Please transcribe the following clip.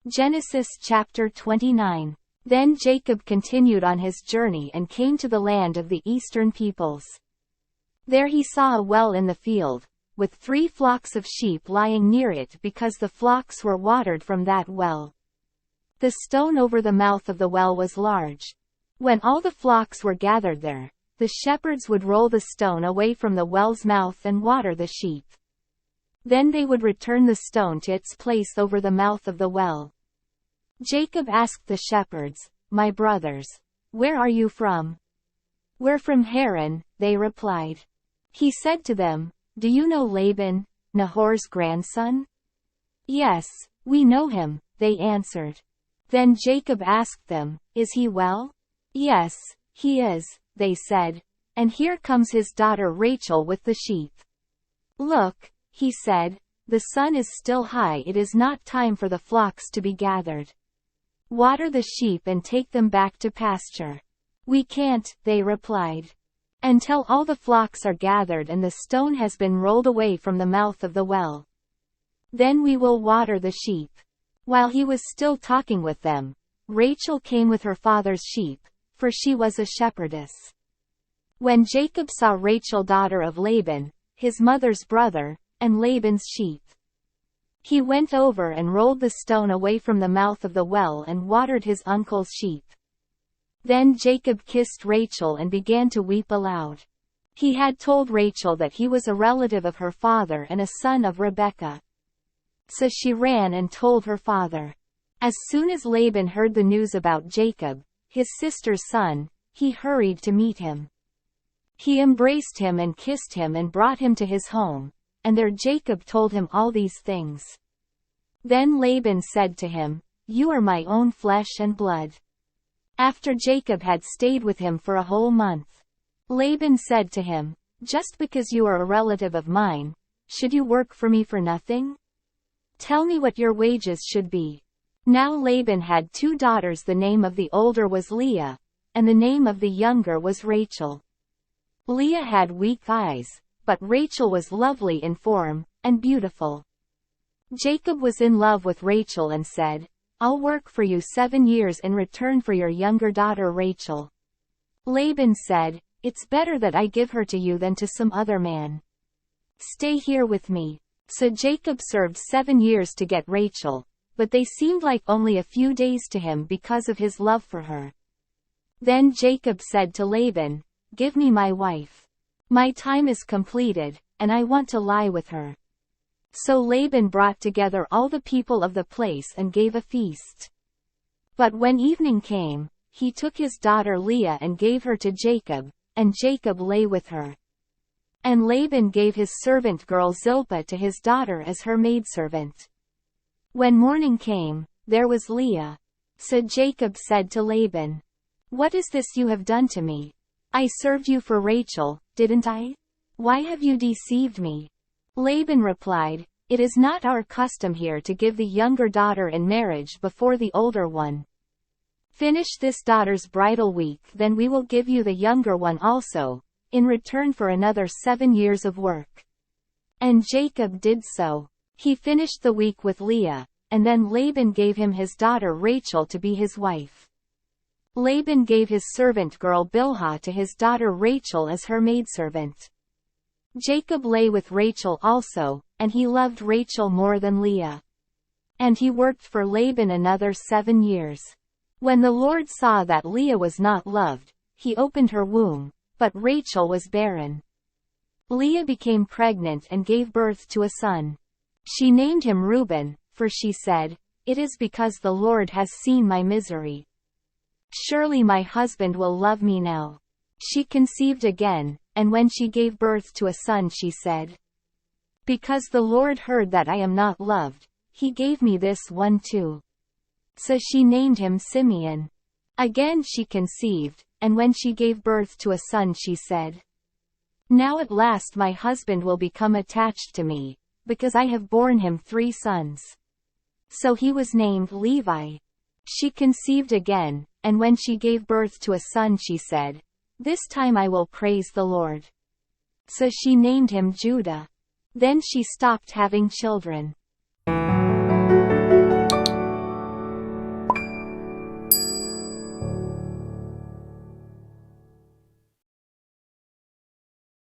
Genesis chapter 29. Then Jacob continued on his journey and came to the land of the eastern peoples. There he saw a well in the field, with 3 flocks of sheep lying near it because the flocks were watered from that well. The stone over the mouth of the well was large. When all the flocks were gathered there, the shepherds would roll the stone away from the well's mouth and water the sheep. Then they would return the stone to its place over the mouth of the well. Jacob asked the shepherds, "My brothers, where are you from?" "We're from Haran," they replied. He said to them, "Do you know Laban, Nahor's grandson?" "Yes, we know him," they answered. Then Jacob asked them, "Is he well?" "Yes, he is," they said, "and here comes his daughter Rachel with the sheep." "Look," he said, "the sun is still high, it is not time for the flocks to be gathered. Water the sheep and take them back to pasture." "We can't," they replied, "until all the flocks are gathered and the stone has been rolled away from the mouth of the well. Then we will water the sheep." While he was still talking with them, Rachel came with her father's sheep, for she was a shepherdess. When Jacob saw Rachel, daughter of Laban, his mother's brother, and Laban's sheep, he went over and rolled the stone away from the mouth of the well and watered his uncle's sheep. Then Jacob kissed Rachel and began to weep aloud. He had told Rachel that he was a relative of her father and a son of Rebekah. So she ran and told her father. As soon as Laban heard the news about Jacob, his sister's son, he hurried to meet him. He embraced him and kissed him and brought him to his home, and there Jacob told him all these things. Then Laban said to him, "You are my own flesh and blood." After Jacob had stayed with him for a whole month, Laban said to him, "Just because you are a relative of mine, should you work for me for nothing? Tell me what your wages should be." Now Laban had 2 daughters. The name of the older was Leah, and the name of the younger was Rachel. Leah had weak eyes, but Rachel was lovely in form, and beautiful. Jacob was in love with Rachel and said, "I'll work for you 7 years in return for your younger daughter Rachel." Laban said, "It's better that I give her to you than to some other man. Stay here with me." So Jacob served 7 years to get Rachel, but they seemed like only a few days to him because of his love for her. Then Jacob said to Laban, "Give me my wife. My time is completed, and I want to lie with her." So Laban brought together all the people of the place and gave a feast. But when evening came, he took his daughter Leah and gave her to Jacob, and Jacob lay with her. And Laban gave his servant girl Zilpah to his daughter as her maidservant. When morning came, there was Leah. So Jacob said to Laban, "What is this you have done to me? I served you for Rachel, didn't I? Why have you deceived me?" Laban replied, "It is not our custom here to give the younger daughter in marriage before the older one. Finish this daughter's bridal week, then we will give you the younger one also, in return for another 7 years of work." And Jacob did so. He finished the week with Leah, and then Laban gave him his daughter Rachel to be his wife. Laban gave his servant girl Bilhah to his daughter Rachel as her maidservant. Jacob lay with Rachel also, and he loved Rachel more than Leah. And he worked for Laban another 7 years. When the Lord saw that Leah was not loved, he opened her womb, but Rachel was barren. Leah became pregnant and gave birth to a son. She named him Reuben, for she said, "It is because the Lord has seen my misery. Surely my husband will love me now." She conceived again, and when she gave birth to a son she said, "Because the Lord heard that I am not loved, he gave me this one too." So she named him Simeon. Again she conceived, and when she gave birth to a son she said, "Now at last my husband will become attached to me, because I have borne him 3 sons." So he was named Levi. She conceived again, and when she gave birth to a son she said, "This time I will praise the Lord." So she named him Judah. Then she stopped having children.